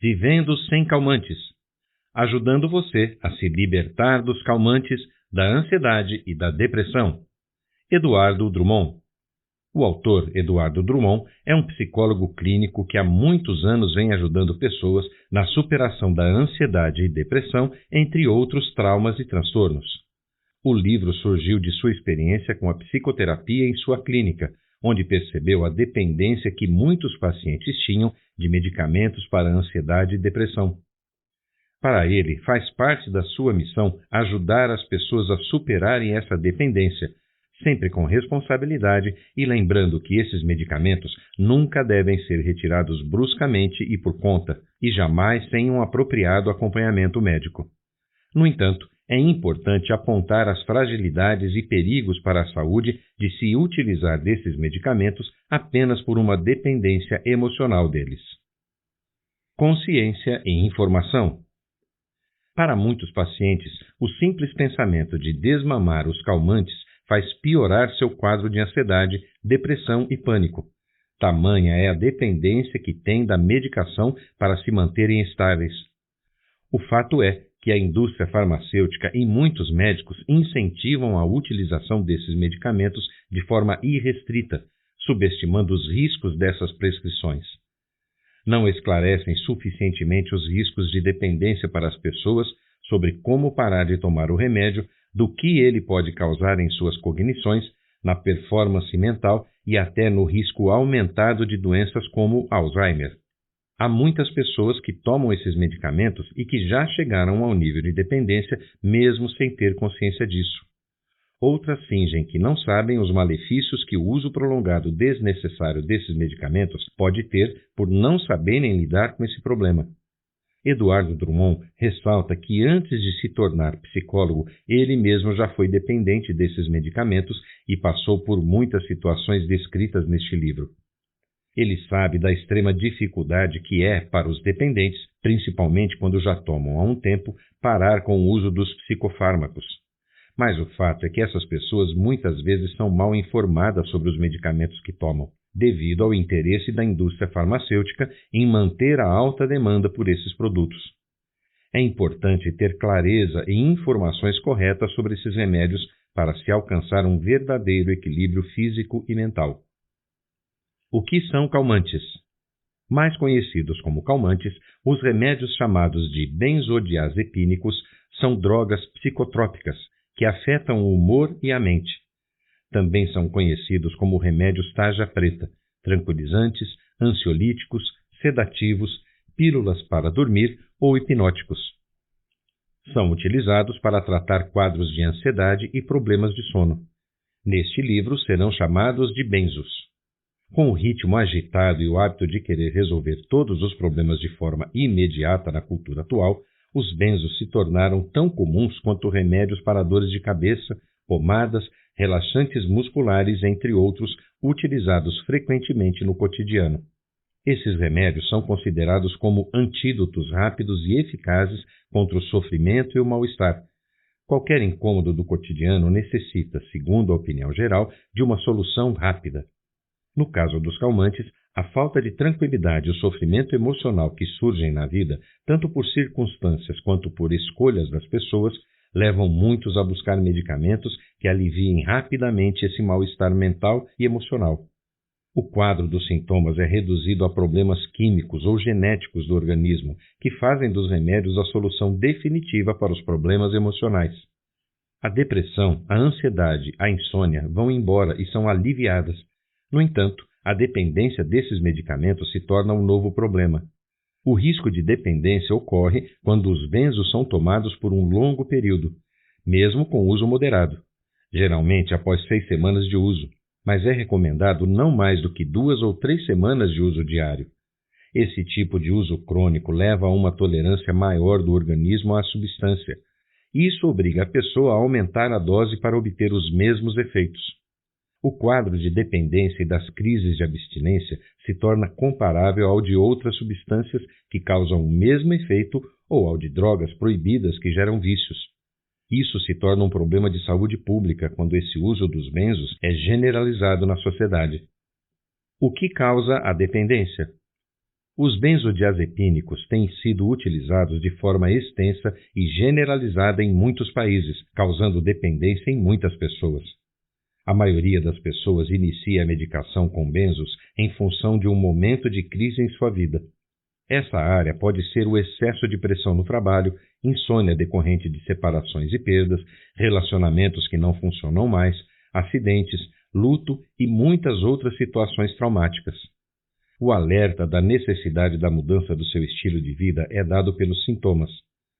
Vivendo sem calmantes, ajudando você a se libertar dos calmantes, da ansiedade e da depressão. Eduardo Drummond. O autor, Eduardo Drummond, é um psicólogo clínico que há muitos anos vem ajudando pessoas na superação da ansiedade e depressão, entre outros traumas e transtornos. O livro surgiu de sua experiência com a psicoterapia em sua clínica, onde percebeu a dependência que muitos pacientes tinham de medicamentos para ansiedade e depressão. Para ele, faz parte da sua missão ajudar as pessoas a superarem essa dependência, sempre com responsabilidade e lembrando que esses medicamentos nunca devem ser retirados bruscamente e por conta, e jamais sem um apropriado acompanhamento médico. No entanto, é importante apontar as fragilidades e perigos para a saúde de se utilizar desses medicamentos apenas por uma dependência emocional deles. Consciência e informação. Para muitos pacientes, o simples pensamento de desmamar os calmantes faz piorar seu quadro de ansiedade, depressão e pânico. Tamanha é a dependência que têm da medicação para se manterem estáveis. O fato é que a indústria farmacêutica e muitos médicos incentivam a utilização desses medicamentos de forma irrestrita, subestimando os riscos dessas prescrições. Não esclarecem suficientemente os riscos de dependência para as pessoas sobre como parar de tomar o remédio, do que ele pode causar em suas cognições, na performance mental e até no risco aumentado de doenças como Alzheimer. Há muitas pessoas que tomam esses medicamentos e que já chegaram ao nível de dependência mesmo sem ter consciência disso. Outras fingem que não sabem os malefícios que o uso prolongado desnecessário desses medicamentos pode ter por não saberem lidar com esse problema. Eduardo Drummond ressalta que antes de se tornar psicólogo, ele mesmo já foi dependente desses medicamentos e passou por muitas situações descritas neste livro. Ele sabe da extrema dificuldade que é para os dependentes, principalmente quando já tomam há um tempo, parar com o uso dos psicofármacos. Mas o fato é que essas pessoas muitas vezes são mal informadas sobre os medicamentos que tomam, devido ao interesse da indústria farmacêutica em manter a alta demanda por esses produtos. É importante ter clareza e informações corretas sobre esses remédios para se alcançar um verdadeiro equilíbrio físico e mental. O que são calmantes? Mais conhecidos como calmantes, os remédios chamados de benzodiazepínicos são drogas psicotrópicas que afetam o humor e a mente. Também são conhecidos como remédios tarja preta, tranquilizantes, ansiolíticos, sedativos, pílulas para dormir ou hipnóticos. São utilizados para tratar quadros de ansiedade e problemas de sono. Neste livro serão chamados de benzos. Com o ritmo agitado e o hábito de querer resolver todos os problemas de forma imediata na cultura atual, os benzos se tornaram tão comuns quanto remédios para dores de cabeça, pomadas, relaxantes musculares, entre outros, utilizados frequentemente no cotidiano. Esses remédios são considerados como antídotos rápidos e eficazes contra o sofrimento e o mal-estar. Qualquer incômodo do cotidiano necessita, segundo a opinião geral, de uma solução rápida. No caso dos calmantes, a falta de tranquilidade e o sofrimento emocional que surgem na vida, tanto por circunstâncias quanto por escolhas das pessoas, levam muitos a buscar medicamentos que aliviem rapidamente esse mal-estar mental e emocional. O quadro dos sintomas é reduzido a problemas químicos ou genéticos do organismo, que fazem dos remédios a solução definitiva para os problemas emocionais. A depressão, a ansiedade, a insônia vão embora e são aliviadas. No entanto, a dependência desses medicamentos se torna um novo problema. O risco de dependência ocorre quando os benzos são tomados por um longo período, mesmo com uso moderado, geralmente após 6 semanas de uso, mas é recomendado não mais do que 2 ou 3 semanas de uso diário. Esse tipo de uso crônico leva a uma tolerância maior do organismo à substância. Isso obriga a pessoa a aumentar a dose para obter os mesmos efeitos. O quadro de dependência e das crises de abstinência se torna comparável ao de outras substâncias que causam o mesmo efeito ou ao de drogas proibidas que geram vícios. Isso se torna um problema de saúde pública quando esse uso dos benzos é generalizado na sociedade. O que causa a dependência? Os benzodiazepínicos têm sido utilizados de forma extensa e generalizada em muitos países, causando dependência em muitas pessoas. A maioria das pessoas inicia a medicação com benzos em função de um momento de crise em sua vida. Essa área pode ser o excesso de pressão no trabalho, insônia decorrente de separações e perdas, relacionamentos que não funcionam mais, acidentes, luto e muitas outras situações traumáticas. O alerta da necessidade da mudança do seu estilo de vida é dado pelos sintomas.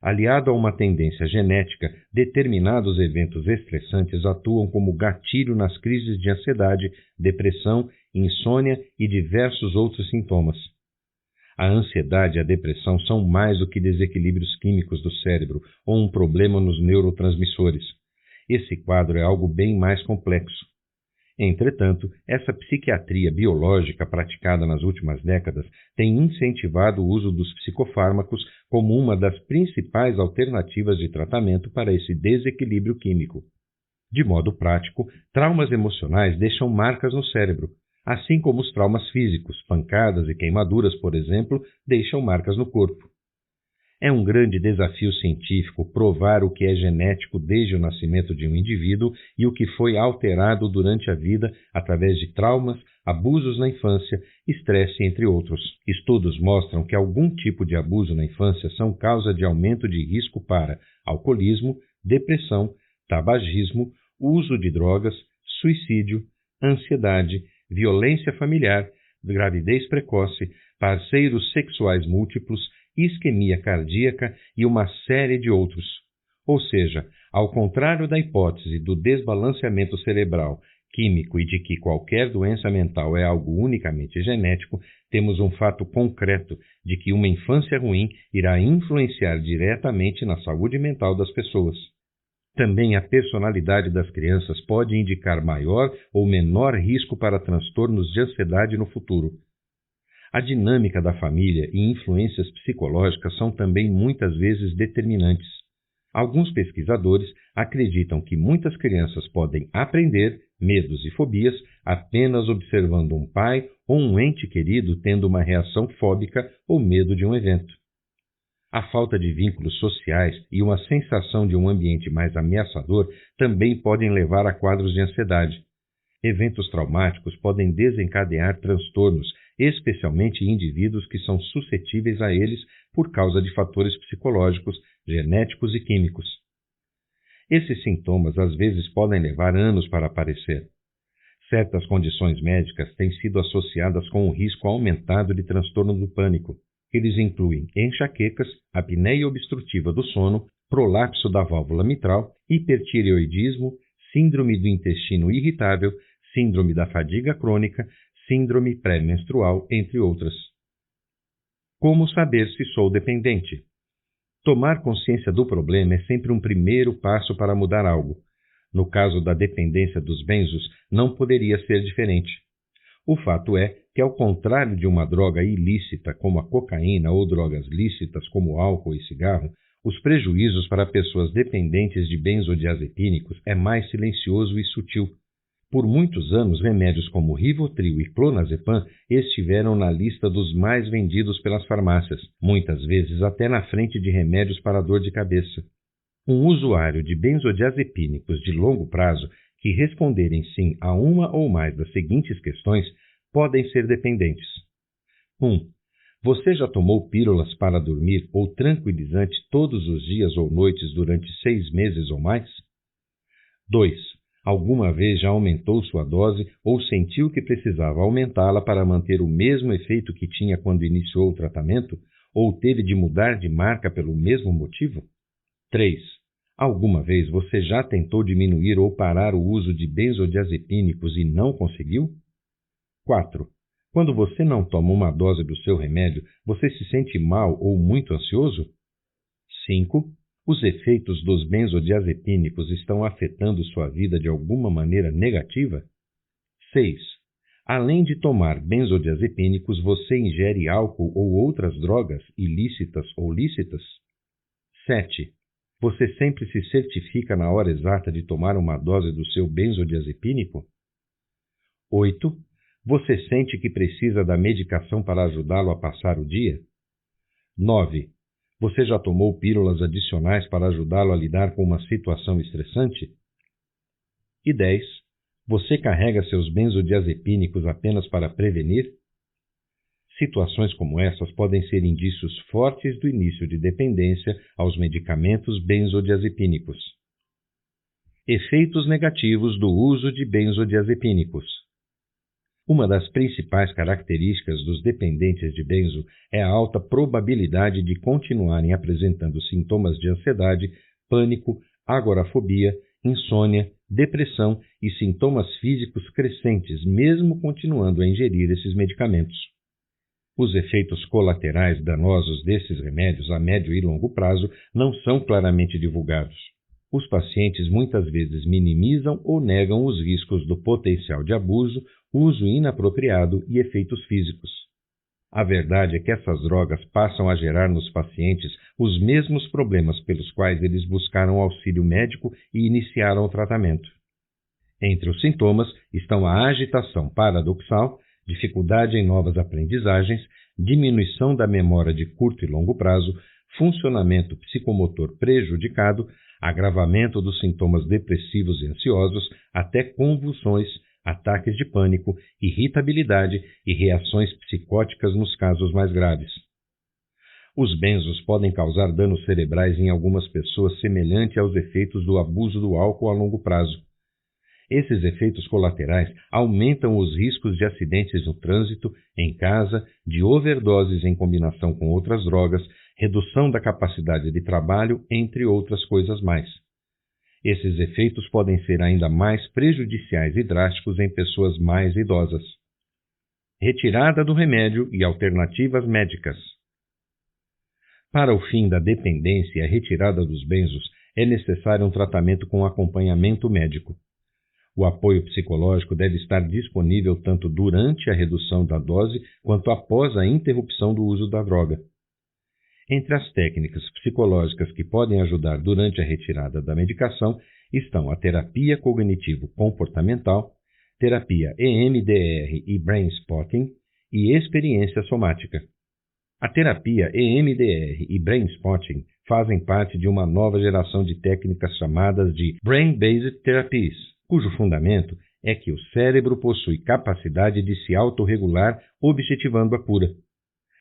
Aliado a uma tendência genética, determinados eventos estressantes atuam como gatilho nas crises de ansiedade, depressão, insônia e diversos outros sintomas. A ansiedade e a depressão são mais do que desequilíbrios químicos do cérebro ou um problema nos neurotransmissores. Esse quadro é algo bem mais complexo. Entretanto, essa psiquiatria biológica praticada nas últimas décadas tem incentivado o uso dos psicofármacos como uma das principais alternativas de tratamento para esse desequilíbrio químico. De modo prático, traumas emocionais deixam marcas no cérebro, assim como os traumas físicos, pancadas e queimaduras, por exemplo, deixam marcas no corpo. É um grande desafio científico provar o que é genético desde o nascimento de um indivíduo e o que foi alterado durante a vida através de traumas, abusos na infância, estresse, entre outros. Estudos mostram que algum tipo de abuso na infância são causa de aumento de risco para alcoolismo, depressão, tabagismo, uso de drogas, suicídio, ansiedade, violência familiar, gravidez precoce, parceiros sexuais múltiplos, isquemia cardíaca e uma série de outros. Ou seja, ao contrário da hipótese do desbalanceamento cerebral, químico e de que qualquer doença mental é algo unicamente genético, temos um fato concreto de que uma infância ruim irá influenciar diretamente na saúde mental das pessoas. Também a personalidade das crianças pode indicar maior ou menor risco para transtornos de ansiedade no futuro. A dinâmica da família e influências psicológicas são também muitas vezes determinantes. Alguns pesquisadores acreditam que muitas crianças podem aprender medos e fobias apenas observando um pai ou um ente querido tendo uma reação fóbica ou medo de um evento. A falta de vínculos sociais e uma sensação de um ambiente mais ameaçador também podem levar a quadros de ansiedade. Eventos traumáticos podem desencadear transtornos, especialmente em indivíduos que são suscetíveis a eles por causa de fatores psicológicos, genéticos e químicos. Esses sintomas às vezes podem levar anos para aparecer. Certas condições médicas têm sido associadas com um risco aumentado de transtorno do pânico. Eles incluem enxaquecas, apneia obstrutiva do sono, prolapso da válvula mitral, hipertireoidismo, síndrome do intestino irritável, síndrome da fadiga crônica, síndrome pré-menstrual, entre outras. Como saber se sou dependente? Tomar consciência do problema é sempre um primeiro passo para mudar algo. No caso da dependência dos benzos, não poderia ser diferente. O fato é que, ao contrário de uma droga ilícita como a cocaína ou drogas lícitas como álcool e cigarro, os prejuízos para pessoas dependentes de benzodiazepínicos é mais silencioso e sutil. Por muitos anos, remédios como Rivotril e Clonazepam estiveram na lista dos mais vendidos pelas farmácias, muitas vezes até na frente de remédios para dor de cabeça. Um usuário de benzodiazepínicos de longo prazo que responderem sim a uma ou mais das seguintes questões podem ser dependentes. 1. Você já tomou pílulas para dormir ou tranquilizante todos os dias ou noites durante 6 meses ou mais? 2. Alguma vez já aumentou sua dose ou sentiu que precisava aumentá-la para manter o mesmo efeito que tinha quando iniciou o tratamento, ou teve de mudar de marca pelo mesmo motivo? 3. Alguma vez você já tentou diminuir ou parar o uso de benzodiazepínicos e não conseguiu? 4. Quando você não toma uma dose do seu remédio, você se sente mal ou muito ansioso? 5. Os efeitos dos benzodiazepínicos estão afetando sua vida de alguma maneira negativa? 6. Além de tomar benzodiazepínicos, você ingere álcool ou outras drogas, ilícitas ou lícitas? 7. Você sempre se certifica na hora exata de tomar uma dose do seu benzodiazepínico? 8. Você sente que precisa da medicação para ajudá-lo a passar o dia? 9. Você já tomou pílulas adicionais para ajudá-lo a lidar com uma situação estressante? E 10. Você carrega seus benzodiazepínicos apenas para prevenir? Situações como essas podem ser indícios fortes do início de dependência aos medicamentos benzodiazepínicos. Efeitos negativos do uso de benzodiazepínicos. Uma das principais características dos dependentes de benzo é a alta probabilidade de continuarem apresentando sintomas de ansiedade, pânico, agorafobia, insônia, depressão e sintomas físicos crescentes, mesmo continuando a ingerir esses medicamentos. Os efeitos colaterais danosos desses remédios a médio e longo prazo não são claramente divulgados. Os pacientes muitas vezes minimizam ou negam os riscos do potencial de abuso, uso inapropriado e efeitos físicos. A verdade é que essas drogas passam a gerar nos pacientes os mesmos problemas pelos quais eles buscaram auxílio médico e iniciaram o tratamento. Entre os sintomas estão a agitação paradoxal, dificuldade em novas aprendizagens, diminuição da memória de curto e longo prazo, funcionamento psicomotor prejudicado, agravamento dos sintomas depressivos e ansiosos, até convulsões, ataques de pânico, irritabilidade e reações psicóticas nos casos mais graves. Os benzos podem causar danos cerebrais em algumas pessoas semelhante aos efeitos do abuso do álcool a longo prazo. Esses efeitos colaterais aumentam os riscos de acidentes no trânsito, em casa, de overdoses em combinação com outras drogas, redução da capacidade de trabalho, entre outras coisas mais. Esses efeitos podem ser ainda mais prejudiciais e drásticos em pessoas mais idosas. Retirada do remédio e alternativas médicas. Para o fim da dependência e a retirada dos benzos, é necessário um tratamento com acompanhamento médico. O apoio psicológico deve estar disponível tanto durante a redução da dose quanto após a interrupção do uso da droga. Entre as técnicas psicológicas que podem ajudar durante a retirada da medicação estão a terapia cognitivo-comportamental, terapia EMDR e Brain Spotting e experiência somática. A terapia EMDR e Brain Spotting fazem parte de uma nova geração de técnicas chamadas de Brain-Based Therapies, cujo fundamento é que o cérebro possui capacidade de se autorregular objetivando a cura.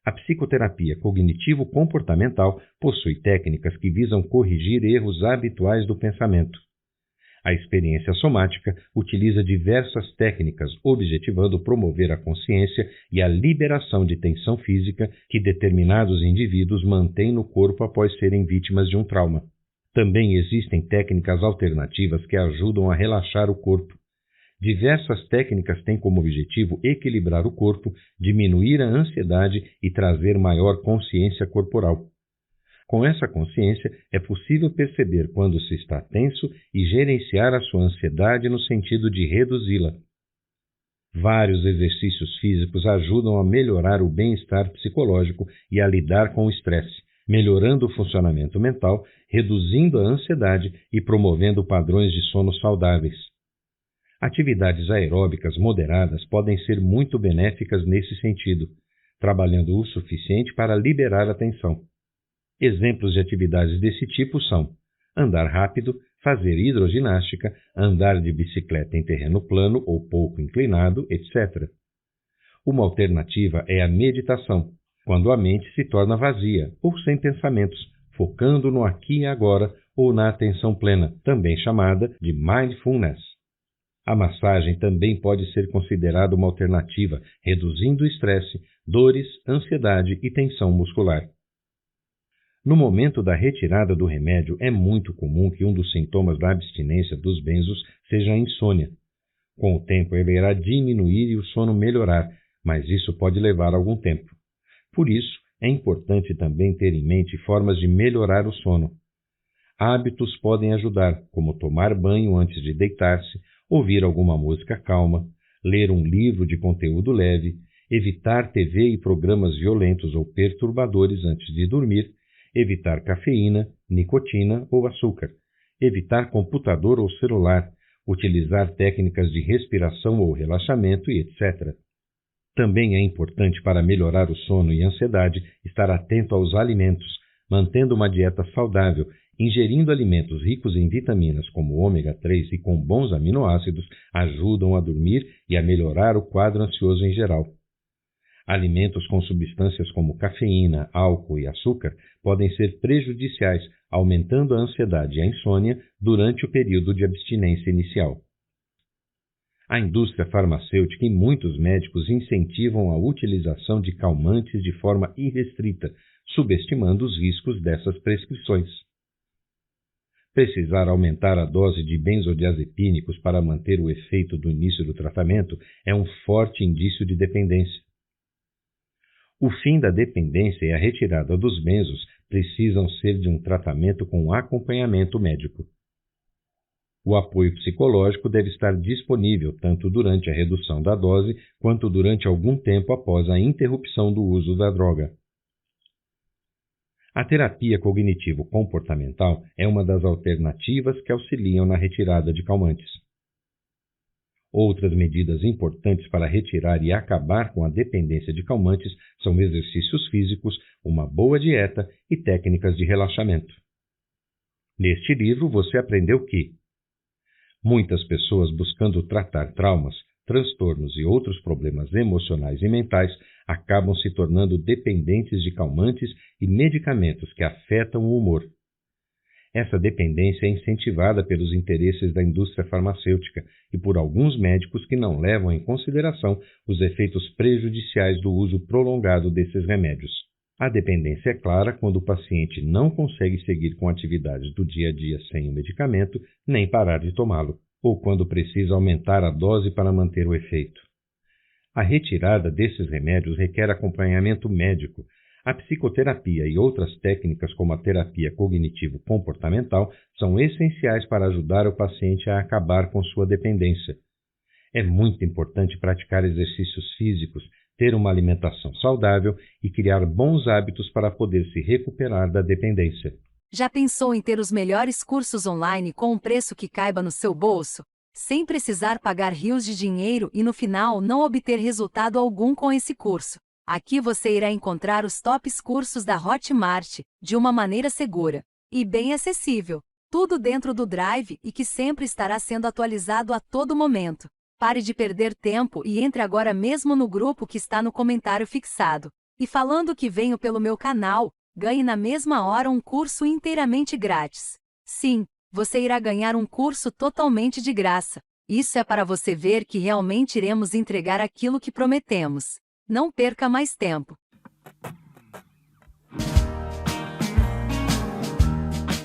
A psicoterapia cognitivo-comportamental possui técnicas que visam corrigir erros habituais do pensamento. A experiência somática utiliza diversas técnicas objetivando promover a consciência e a liberação de tensão física que determinados indivíduos mantêm no corpo após serem vítimas de um trauma. Também existem técnicas alternativas que ajudam a relaxar o corpo. Diversas técnicas têm como objetivo equilibrar o corpo, diminuir a ansiedade e trazer maior consciência corporal. Com essa consciência, é possível perceber quando se está tenso e gerenciar a sua ansiedade no sentido de reduzi-la. Vários exercícios físicos ajudam a melhorar o bem-estar psicológico e a lidar com o estresse, melhorando o funcionamento mental, reduzindo a ansiedade e promovendo padrões de sono saudáveis. Atividades aeróbicas moderadas podem ser muito benéficas nesse sentido, trabalhando o suficiente para liberar a tensão. Exemplos de atividades desse tipo são andar rápido, fazer hidroginástica, andar de bicicleta em terreno plano ou pouco inclinado, etc. Uma alternativa é a meditação, quando a mente se torna vazia ou sem pensamentos, focando no aqui e agora ou na atenção plena, também chamada de mindfulness. A massagem também pode ser considerada uma alternativa, reduzindo o estresse, dores, ansiedade e tensão muscular. No momento da retirada do remédio, é muito comum que um dos sintomas da abstinência dos benzos seja a insônia. Com o tempo, ela irá diminuir e o sono melhorar, mas isso pode levar algum tempo. Por isso, é importante também ter em mente formas de melhorar o sono. Hábitos podem ajudar, como tomar banho antes de deitar-se, ouvir alguma música calma, ler um livro de conteúdo leve, evitar TV e programas violentos ou perturbadores antes de dormir, evitar cafeína, nicotina ou açúcar, evitar computador ou celular, utilizar técnicas de respiração ou relaxamento e etc. Também é importante para melhorar o sono e ansiedade estar atento aos alimentos, mantendo uma dieta saudável, ingerindo alimentos ricos em vitaminas como ômega 3 e com bons aminoácidos ajudam a dormir e a melhorar o quadro ansioso em geral. Alimentos com substâncias como cafeína, álcool e açúcar podem ser prejudiciais, aumentando a ansiedade e a insônia durante o período de abstinência inicial. A indústria farmacêutica e muitos médicos incentivam a utilização de calmantes de forma irrestrita, subestimando os riscos dessas prescrições. Precisar aumentar a dose de benzodiazepínicos para manter o efeito do início do tratamento é um forte indício de dependência. O fim da dependência e a retirada dos benzos precisam ser de um tratamento com acompanhamento médico. O apoio psicológico deve estar disponível tanto durante a redução da dose quanto durante algum tempo após a interrupção do uso da droga. A terapia cognitivo-comportamental é uma das alternativas que auxiliam na retirada de calmantes. Outras medidas importantes para retirar e acabar com a dependência de calmantes são exercícios físicos, uma boa dieta e técnicas de relaxamento. Neste livro você aprendeu que muitas pessoas buscando tratar traumas, transtornos e outros problemas emocionais e mentais acabam se tornando dependentes de calmantes e medicamentos que afetam o humor. Essa dependência é incentivada pelos interesses da indústria farmacêutica e por alguns médicos que não levam em consideração os efeitos prejudiciais do uso prolongado desses remédios. A dependência é clara quando o paciente não consegue seguir com atividades do dia a dia sem o medicamento, nem parar de tomá-lo, ou quando precisa aumentar a dose para manter o efeito. A retirada desses remédios requer acompanhamento médico. A psicoterapia e outras técnicas como a terapia cognitivo-comportamental são essenciais para ajudar o paciente a acabar com sua dependência. É muito importante praticar exercícios físicos, ter uma alimentação saudável e criar bons hábitos para poder se recuperar da dependência. Já pensou em ter os melhores cursos online com um preço que caiba no seu bolso, sem precisar pagar rios de dinheiro e no final não obter resultado algum com esse curso? Aqui você irá encontrar os tops cursos da Hotmart, de uma maneira segura e bem acessível. Tudo dentro do Drive e que sempre estará sendo atualizado a todo momento. Pare de perder tempo e entre agora mesmo no grupo que está no comentário fixado. E falando que venho pelo meu canal, ganhe na mesma hora um curso inteiramente grátis. Sim, você irá ganhar um curso totalmente de graça. Isso é para você ver que realmente iremos entregar aquilo que prometemos. Não perca mais tempo.